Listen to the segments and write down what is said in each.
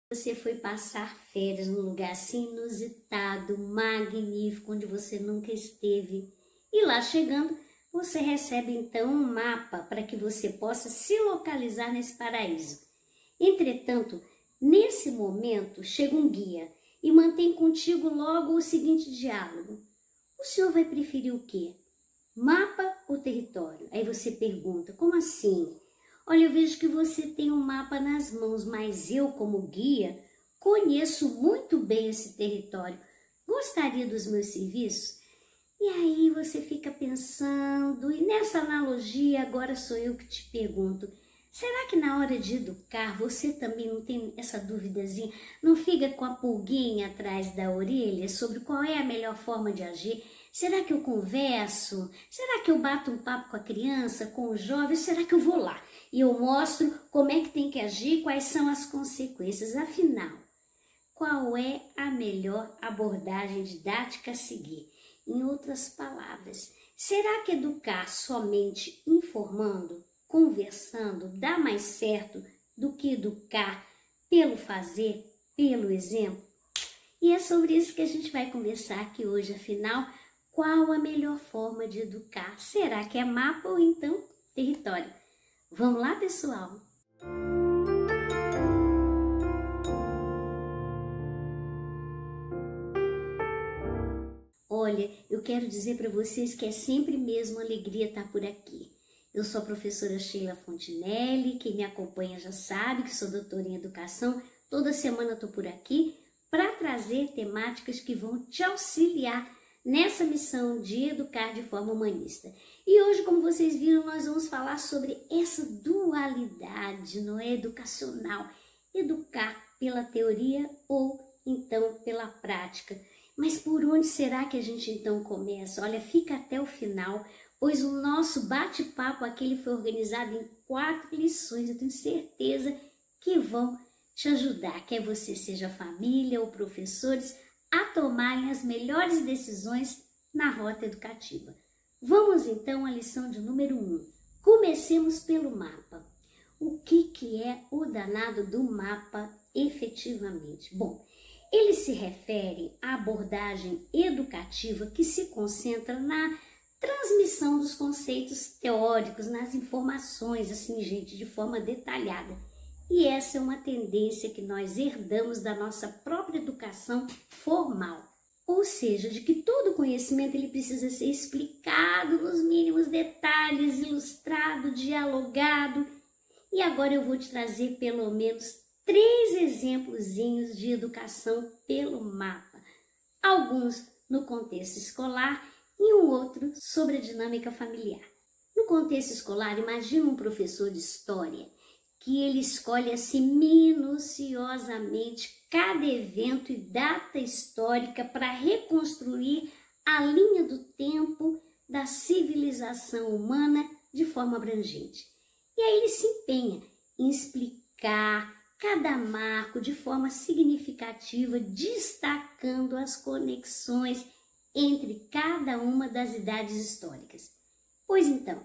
Você foi passar férias num lugar assim inusitado, magnífico, onde você nunca esteve. E lá chegando, você recebe então um mapa para que você possa se localizar nesse paraíso. Entretanto, nesse momento chega um guia e mantém contigo logo o seguinte diálogo. O senhor vai preferir o quê? Mapa ou território? Aí você pergunta, como assim? Olha, eu vejo que você tem um mapa nas mãos, mas eu, como guia, conheço muito bem esse território. Gostaria dos meus serviços? E aí você fica pensando, e nessa analogia agora sou eu que te pergunto, será que na hora de educar você também não tem essa duvidazinha? Não fica com a pulguinha atrás da orelha sobre qual é a melhor forma de agir? Será que eu converso? Será que eu bato um papo com a criança, com o jovem? Será que eu vou lá e eu mostro como é que tem que agir, quais são as consequências? Afinal, qual é a melhor abordagem didática a seguir? Em outras palavras, será que educar somente informando, conversando, dá mais certo do que educar pelo fazer, pelo exemplo? E é sobre isso que a gente vai conversar aqui hoje, afinal, qual a melhor forma de educar? Será que é mapa ou então território? Vamos lá, pessoal? Olha, eu quero dizer para vocês que é sempre mesmo uma alegria estar por aqui. Eu sou a professora Sheila Fontinelli, quem me acompanha já sabe que sou doutora em educação. Toda semana estou por aqui para trazer temáticas que vão te auxiliar nessa missão de educar de forma humanista. E hoje, como vocês viram, nós vamos falar sobre essa dualidade, não é, educacional. Educar pela teoria ou então pela prática. Mas por onde será que a gente então começa? Olha, fica até o final, pois o nosso bate-papo aqui foi organizado em 4 lições. Eu tenho certeza que vão te ajudar, quer você seja família ou professores, a tomarem as melhores decisões na rota educativa. Vamos então à lição de número 1. Comecemos pelo mapa. O que é o danado do mapa efetivamente? Bom, ele se refere à abordagem educativa que se concentra na transmissão dos conceitos teóricos, nas informações, assim, gente, de forma detalhada. E essa é uma tendência que nós herdamos da nossa própria educação formal. Ou seja, de que todo conhecimento ele precisa ser explicado nos mínimos detalhes, ilustrado, dialogado. E agora eu vou te trazer pelo menos 3 exemplozinhos de educação pelo mapa. Alguns no contexto escolar e um outro sobre a dinâmica familiar. No contexto escolar, imagina um professor de história que ele escolhe assim minuciosamente cada evento e data histórica para reconstruir a linha do tempo da civilização humana de forma abrangente. E aí ele se empenha em explicar cada marco de forma significativa, destacando as conexões entre cada uma das idades históricas. Pois então,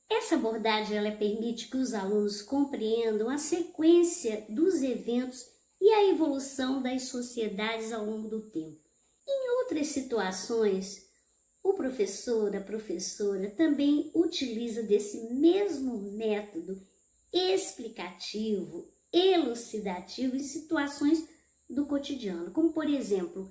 essa abordagem ela permite que os alunos compreendam a sequência dos eventos e a evolução das sociedades ao longo do tempo. Em outras situações, o professor, a professora também utiliza desse mesmo método explicativo, elucidativo em situações do cotidiano, como por exemplo,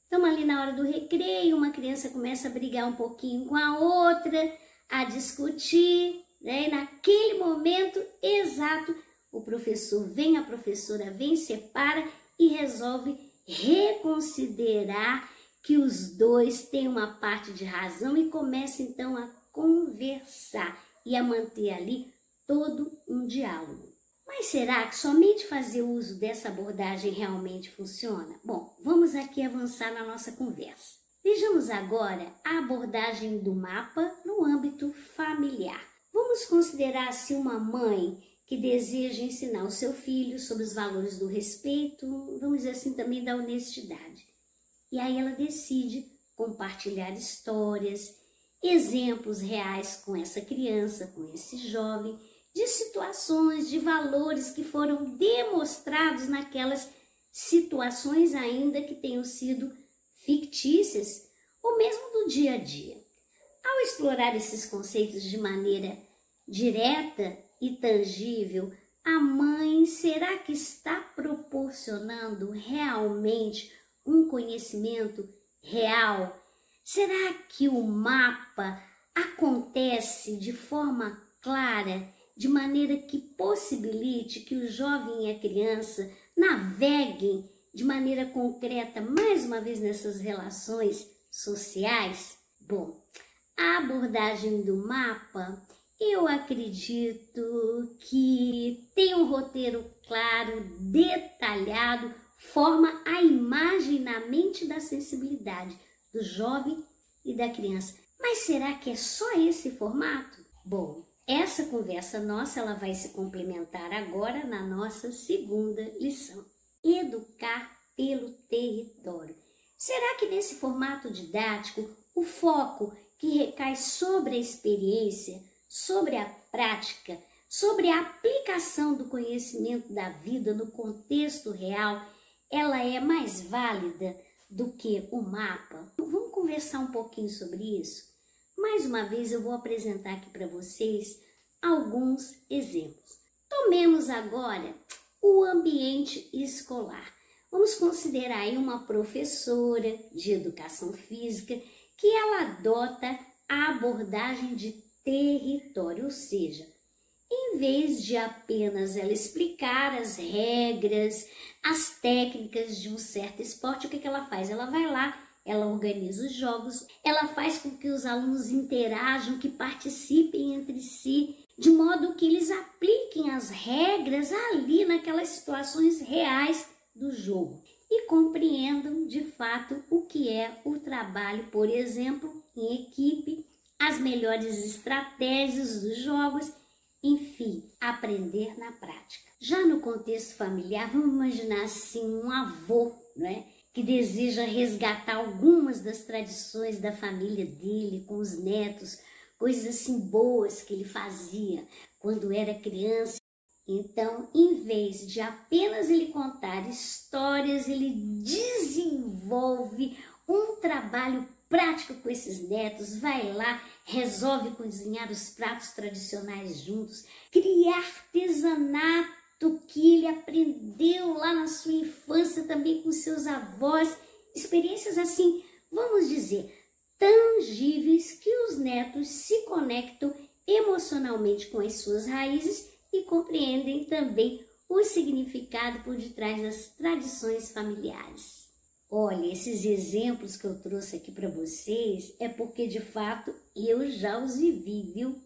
estamos ali na hora do recreio, uma criança começa a brigar um pouquinho com a outra, a discutir, né? E naquele momento exato, o professor vem, a professora vem, separa e resolve reconsiderar que os dois têm uma parte de razão e começa então a conversar e a manter ali todo um diálogo. Mas será que somente fazer uso dessa abordagem realmente funciona? Bom, vamos aqui avançar na nossa conversa. Vejamos agora a abordagem do mapa no âmbito familiar. Vamos considerar assim uma mãe que deseja ensinar o seu filho sobre os valores do respeito, vamos dizer assim também da honestidade. E aí ela decide compartilhar histórias, exemplos reais com essa criança, com esse jovem, de situações, de valores que foram demonstrados naquelas situações ainda que tenham sido fictícias ou mesmo do dia a dia. Ao explorar esses conceitos de maneira direta e tangível, a mãe será que está proporcionando realmente um conhecimento real? Será que o mapa acontece de forma clara, de maneira que possibilite que o jovem e a criança naveguem de maneira concreta, mais uma vez, nessas relações sociais? Bom, a abordagem do mapa, eu acredito que tem um roteiro claro, detalhado, forma a imagem na mente da sensibilidade do jovem e da criança. Mas será que é só esse formato? Bom, essa conversa nossa ela vai se complementar agora na nossa segunda lição. Educar pelo território. Será que nesse formato didático o foco que recai sobre a experiência, sobre a prática, sobre a aplicação do conhecimento da vida no contexto real, ela é mais válida do que o mapa? Vamos conversar um pouquinho sobre isso? Mais uma vez eu vou apresentar aqui para vocês alguns exemplos. Tomemos agora o ambiente escolar. Vamos considerar aí uma professora de educação física que ela adota a abordagem de território, ou seja, em vez de apenas ela explicar as regras, as técnicas de um certo esporte, o que ela faz? Ela vai lá, ela organiza os jogos, ela faz com que os alunos interajam, que participem entre si, de modo que eles apliquem as regras ali naquelas situações reais do jogo e compreendam de fato o que é o trabalho, por exemplo, em equipe, as melhores estratégias dos jogos, enfim, aprender na prática. Já no contexto familiar, vamos imaginar assim um avô, né, que deseja resgatar algumas das tradições da família dele com os netos, coisas assim boas que ele fazia quando era criança. Então, em vez de apenas ele contar histórias, ele desenvolve um trabalho prático com esses netos, vai lá, resolve cozinhar os pratos tradicionais juntos, criar artesanato que ele aprendeu lá na sua infância também com seus avós, experiências assim, vamos dizer, tangíveis que os netos se conectam emocionalmente com as suas raízes e compreendem também o significado por detrás das tradições familiares. Olha, esses exemplos que eu trouxe aqui para vocês é porque, de fato, eu já os vivi, viu?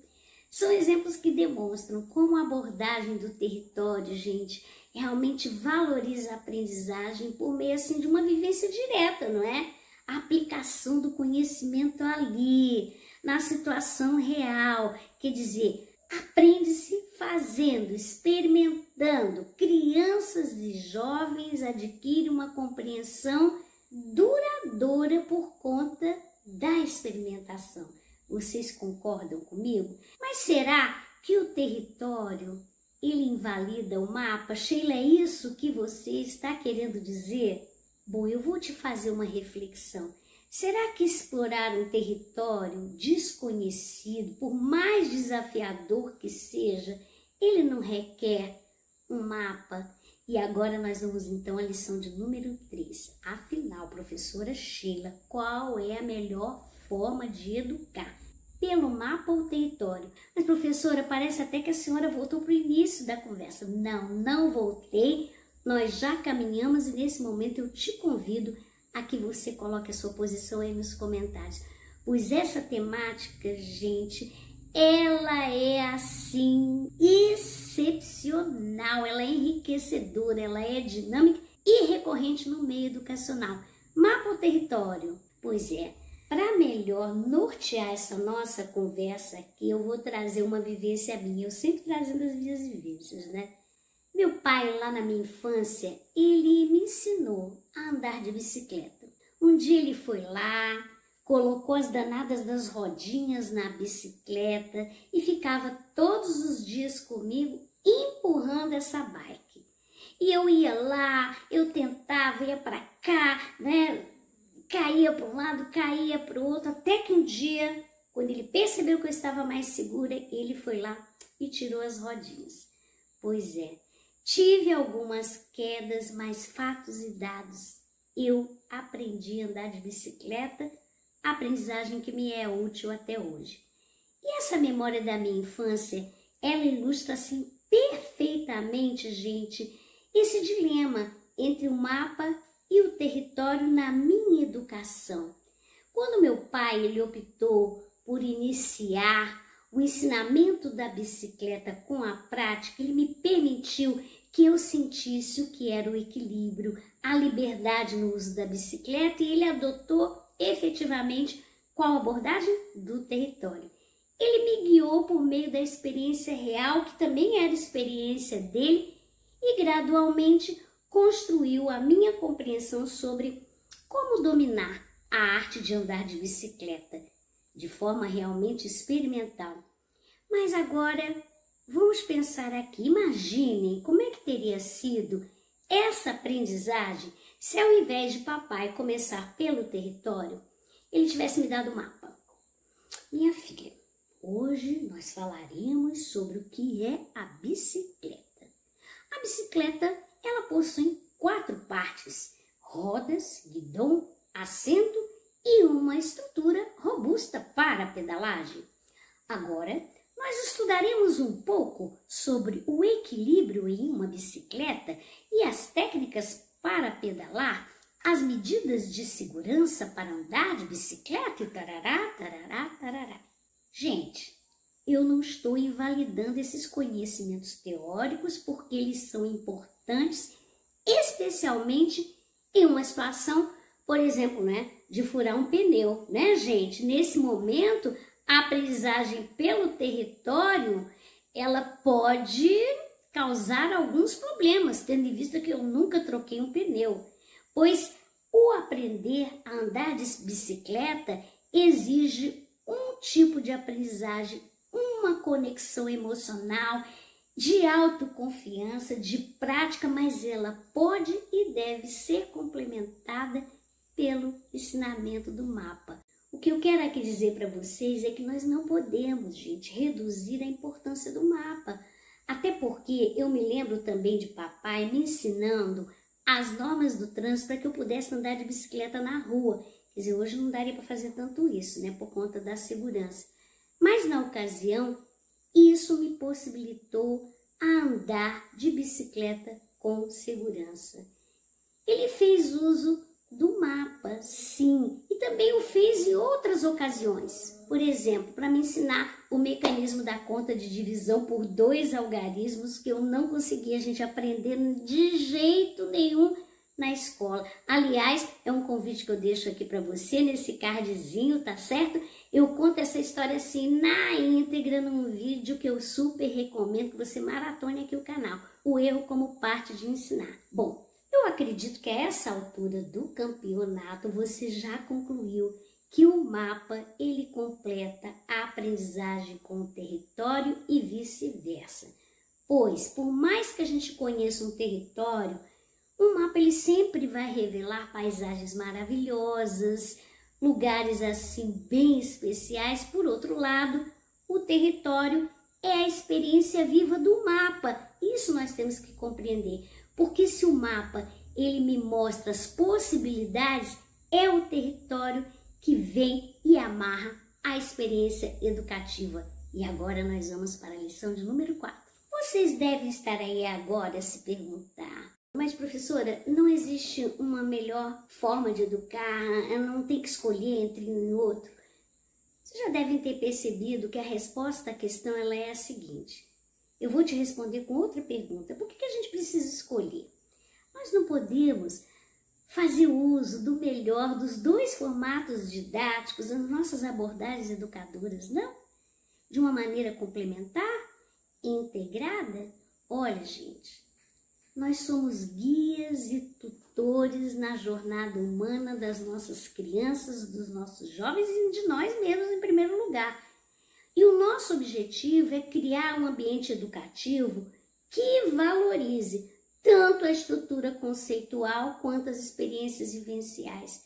São exemplos que demonstram como a abordagem do território, gente, realmente valoriza a aprendizagem por meio, assim, de uma vivência direta, não é? A aplicação do conhecimento ali, na situação real, quer dizer, aprende-se fazendo, experimentando. Crianças e jovens adquirem uma compreensão duradoura por conta da experimentação. Vocês concordam comigo? Mas será que o território, ele invalida o mapa? Sheila, é isso que você está querendo dizer? Bom, eu vou te fazer uma reflexão. Será que explorar um território desconhecido, por mais desafiador que seja, ele não requer um mapa? E agora nós vamos então à lição de número 3. Afinal, professora Sheila, qual é a melhor forma de educar? Pelo mapa ou território? Mas professora, parece até que a senhora voltou para o início da conversa. Não voltei. Nós já caminhamos e nesse momento eu te convido a que você coloque a sua posição aí nos comentários. Pois essa temática, gente, ela é assim excepcional, ela é enriquecedora, ela é dinâmica e recorrente no meio educacional. Mapa ou território? Pois é, para melhor nortear essa nossa conversa aqui, eu vou trazer uma vivência minha, eu sempre trazendo as minhas vivências, né? Meu pai, lá na minha infância, ele me ensinou a andar de bicicleta. Um dia ele foi lá, colocou as danadas das rodinhas na bicicleta e ficava todos os dias comigo empurrando essa bike. E eu ia lá, eu tentava, ia para cá, né? Caía para um lado, caía para o outro, até que um dia, quando ele percebeu que eu estava mais segura, ele foi lá e tirou as rodinhas. Pois é, tive algumas quedas, mas fatos e dados, eu aprendi a andar de bicicleta, aprendizagem que me é útil até hoje. E essa memória da minha infância, ela ilustra assim perfeitamente, gente, esse dilema entre o mapa e o território na minha educação. Quando meu pai ele optou por iniciar o ensinamento da bicicleta com a prática, ele me permitiu que eu sentisse o que era o equilíbrio, a liberdade no uso da bicicleta, e ele adotou efetivamente qual abordagem? Do território. Ele me guiou por meio da experiência real, que também era experiência dele, e gradualmente construiu a minha compreensão sobre como dominar a arte de andar de bicicleta de forma realmente experimental. Mas agora, vamos pensar aqui, imaginem como é que teria sido essa aprendizagem se ao invés de papai começar pelo território, ele tivesse me dado o mapa. Minha filha, hoje nós falaremos sobre o que é a bicicleta. A bicicleta, ela possui 4 partes: rodas, guidão, assento e uma estrutura robusta para a pedalagem. Agora, nós estudaremos um pouco sobre o equilíbrio em uma bicicleta e as técnicas para pedalar, as medidas de segurança para andar de bicicleta e tarará, tarará, tarará. Gente, eu não estou invalidando esses conhecimentos teóricos porque eles são importantes, especialmente em uma situação, por exemplo, né, de furar um pneu, né, gente? Nesse momento, a aprendizagem pelo território, ela pode causar alguns problemas, tendo em vista que eu nunca troquei um pneu, pois o aprender a andar de bicicleta exige um tipo de aprendizagem, uma conexão emocional, de autoconfiança, de prática, mas ela pode e deve ser complementada pelo ensinamento do mapa. O que eu quero aqui dizer para vocês é que nós não podemos, gente, reduzir a importância do mapa. Até porque eu me lembro também de papai me ensinando as normas do trânsito para que eu pudesse andar de bicicleta na rua. Quer dizer, hoje não daria para fazer tanto isso, né, por conta da segurança. Mas na ocasião, isso me possibilitou a andar de bicicleta com segurança. Ele fez uso do mapa, sim, e também o fez em outras ocasiões. Por exemplo, para me ensinar o mecanismo da conta de divisão por 2 algarismos que eu não conseguia a gente aprender de jeito nenhum na escola. Aliás, é um convite que eu deixo aqui para você nesse cardzinho, tá certo? Eu conto essa história assim na íntegra num vídeo que eu super recomendo que você maratone aqui o canal. O erro como parte de ensinar. Bom, eu acredito que a essa altura do campeonato você já concluiu que o mapa ele completa a aprendizagem com o território e vice-versa. Pois, por mais que a gente conheça um território, o mapa ele sempre vai revelar paisagens maravilhosas, lugares assim bem especiais. Por outro lado, o território é a experiência viva do mapa. Isso nós temos que compreender, porque se o mapa ele me mostra as possibilidades, é o território que vem e amarra a experiência educativa. E agora nós vamos para a lição de número 4. Vocês devem estar aí agora a se perguntar: mas professora, não existe uma melhor forma de educar? Não tem que escolher entre um e outro? Vocês já devem ter percebido que a resposta à questão ela é a seguinte. Eu vou te responder com outra pergunta. Por que a gente precisa escolher? Nós não podemos fazer uso do melhor dos 2 formatos didáticos nas nossas abordagens educadoras, não? De uma maneira complementar, integrada? Olha, gente, nós somos guias e tutores na jornada humana das nossas crianças, dos nossos jovens e de nós mesmos em primeiro lugar. E o nosso objetivo é criar um ambiente educativo que valorize tanto a estrutura conceitual quanto as experiências vivenciais.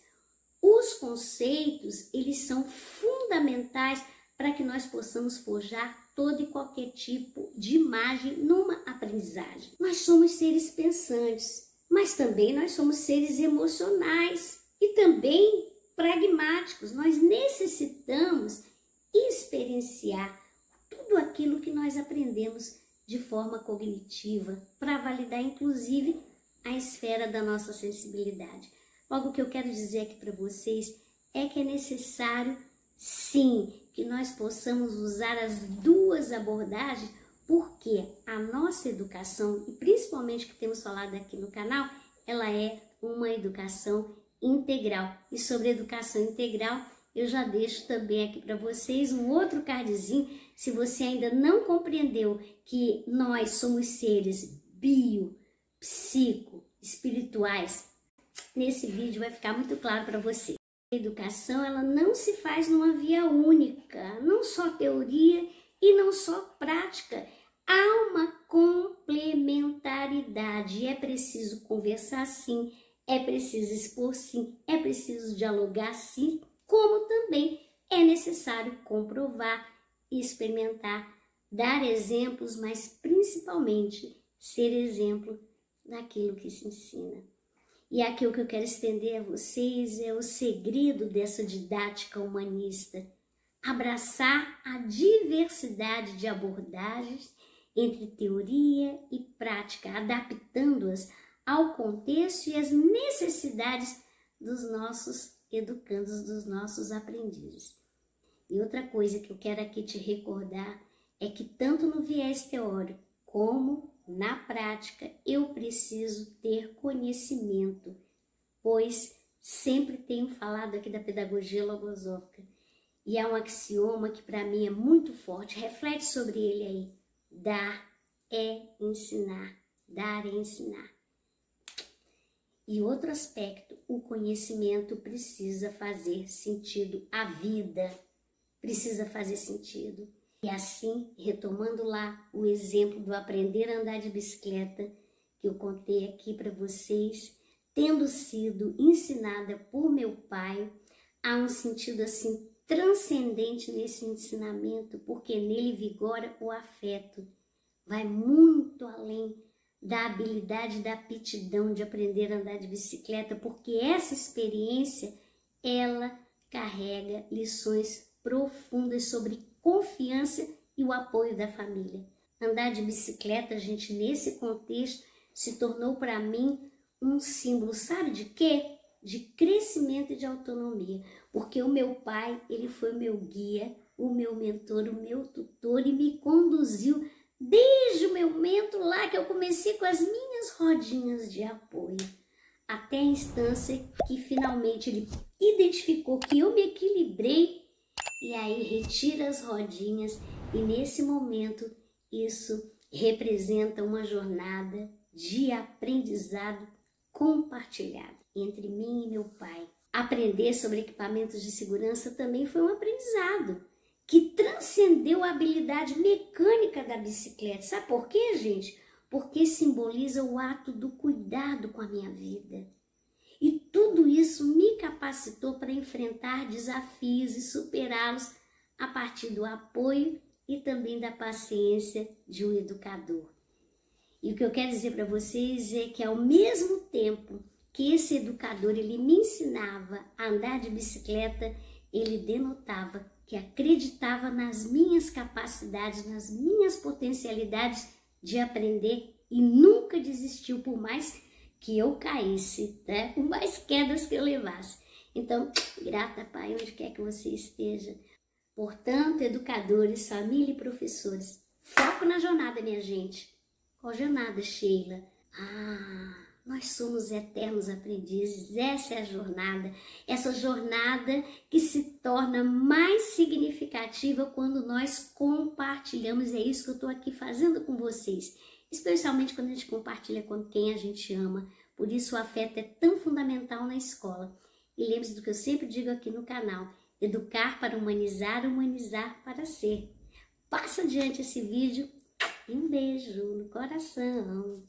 Os conceitos, eles são fundamentais para que nós possamos forjar todo e qualquer tipo de imagem numa aprendizagem. Nós somos seres pensantes, mas também nós somos seres emocionais e também pragmáticos. Nós necessitamos experienciar tudo aquilo que nós aprendemos de forma cognitiva para validar, inclusive, a esfera da nossa sensibilidade. Logo, o que eu quero dizer aqui para vocês é que é necessário, sim, que nós possamos usar as duas abordagens, porque a nossa educação, e principalmente que temos falado aqui no canal, ela é uma educação integral. E sobre educação integral, eu já deixo também aqui para vocês um outro cardzinho, se você ainda não compreendeu que nós somos seres bio, psico, espirituais. Nesse vídeo vai ficar muito claro para você. A educação, ela não se faz numa via única, não só teoria e não só prática. Há uma complementaridade, é preciso conversar sim, é preciso expor sim, é preciso dialogar sim, como também é necessário comprovar, experimentar, dar exemplos, mas principalmente ser exemplo daquilo que se ensina. E aqui o que eu quero estender a vocês é o segredo dessa didática humanista. Abraçar a diversidade de abordagens entre teoria e prática, adaptando-as ao contexto e às necessidades dos nossos educandos, dos nossos aprendizes. E outra coisa que eu quero aqui te recordar é que tanto no viés teórico como na prática, eu preciso ter conhecimento, pois sempre tenho falado aqui da pedagogia logosófica. E há um axioma que para mim é muito forte, reflete sobre ele aí. Dar é ensinar, dar é ensinar. E outro aspecto, o conhecimento precisa fazer sentido, a vida precisa fazer sentido. E assim, retomando lá o exemplo do aprender a andar de bicicleta, que eu contei aqui para vocês, tendo sido ensinada por meu pai, há um sentido assim transcendente nesse ensinamento, porque nele vigora o afeto. Vai muito além da habilidade, da aptidão de aprender a andar de bicicleta, porque essa experiência, ela carrega lições profundas sobre confiança e o apoio da família. Andar de bicicleta, gente, nesse contexto, se tornou para mim um símbolo, sabe de quê? De crescimento e de autonomia. Porque o meu pai, ele foi o meu guia, o meu mentor, o meu tutor e me conduziu desde o meu momento lá que eu comecei com as minhas rodinhas de apoio, até a instância que finalmente ele identificou que eu me equilibrei. E aí retira as rodinhas e nesse momento isso representa uma jornada de aprendizado compartilhado entre mim e meu pai. Aprender sobre equipamentos de segurança também foi um aprendizado que transcendeu a habilidade mecânica da bicicleta. Sabe por quê, gente? Porque simboliza o ato do cuidado com a minha vida. E tudo isso me capacitou para enfrentar desafios e superá-los a partir do apoio e também da paciência de um educador. E o que eu quero dizer para vocês é que ao mesmo tempo que esse educador ele me ensinava a andar de bicicleta, ele denotava que acreditava nas minhas capacidades, nas minhas potencialidades de aprender e nunca desistiu por mais que eu caísse, né? Por mais quedas que eu levasse. Então, grata, Pai, onde quer que você esteja. Portanto, educadores, família e professores, foco na jornada, minha gente. Qual jornada, Sheila? Nós somos eternos aprendizes, essa é a jornada. Essa jornada que se torna mais significativa quando nós compartilhamos. É isso que eu estou aqui fazendo com vocês. Especialmente quando a gente compartilha com quem a gente ama. Por isso o afeto é tão fundamental na escola. E lembre-se do que eu sempre digo aqui no canal. Educar para humanizar, humanizar para ser. Passa adiante esse vídeo e um beijo no coração.